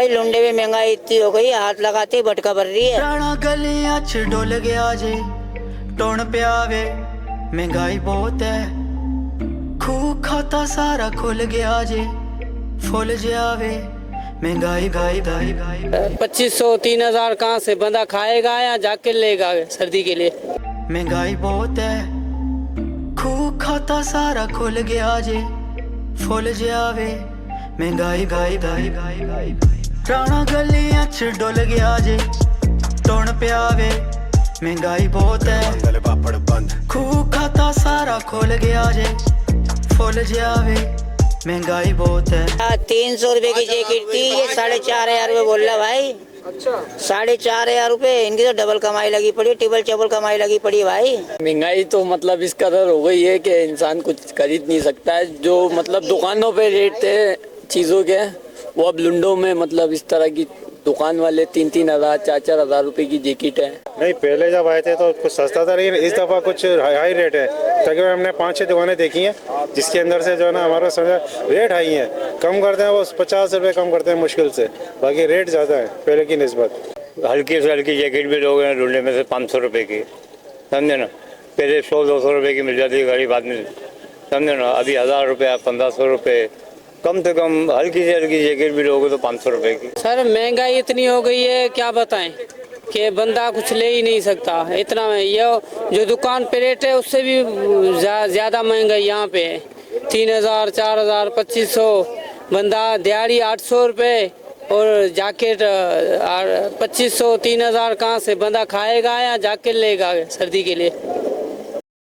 भाई लुंडे में महंगाई इतनी हो गई, हाथ लगाते ही भटका भर रही है। राणा गलियां च डुल गया जे टुन प्यावे, महंगाई बहुत है। खूह खाता सारा खुल गया जे फुल जावे, महंगाई गाई गाई गाई। 2500 3000 कहाँ से बंदा खाएगा या जाके लेगा सर्दी के लिए? महंगाई बहुत है। खूह खाता सारा खुल गया जे फुल जावे, महंगाई गाई गाई गाई गाई। राणा गलियां च डुल गया जे टुन प्यावे, महंगाई बहुत है। खूह खाता सारा खुल गया जे फुल जावे, महंगाई बहुत है। 300 रुपए की जैकेट थी, ये 4,500 रुपए बोल रहा भाई। अच्छा, 4,500 रुपए, इनकी तो डबल कमाई लगी पड़ी, ट्रिपल चबल कमाई लगी पड़ी भाई। महंगाई तो मतलब इस कदर हो गई है कि इंसान कुछ खरीद नहीं सकता है। जो मतलब दुकानों पे रेट थे चीज़ों के, वो अब लुंडों में मतलब इस तरह की दुकान वाले 3-3 हज़ार 4-4 हज़ार रुपए की जैकेट है। नहीं, पहले जब आए थे तो कुछ सस्ता था, लेकिन इस दफ़ा कुछ हाई रेट है। तकरीबन हमने 5-6 दुकानें देखी हैं जिसके अंदर से जो है ना हमारा समझा रेट हाई है। कम करते हैं वो 50 रुपये कम करते हैं मुश्किल से, बाकी रेट ज़्यादा है पहले की निस्बत। हल्की से हल्की जैकेट भी लोग हैं ढूंढने में से 500 रुपये की, समझे ना। पहले 100-200 रुपये की मिल जाती है गरीब आदमी, समझे ना। अभी 1000 रुपये 1500 रुपये, कम से कम हल्की से हल्की जैकेट भी लोगे तो 500 रुपये की। सर महंगाई इतनी हो गई है, क्या बताएं कि बंदा कुछ ले ही नहीं सकता इतना। ये जो दुकान पे रेट है उससे भी ज़्यादा महंगाई यहाँ पे है। 3000 4000 2500, बंदा दिहाड़ी 800 रुपये और जैकेट 2500 3000 कहाँ से बंदा खाएगा या जाके लेगा सर्दी के लिए?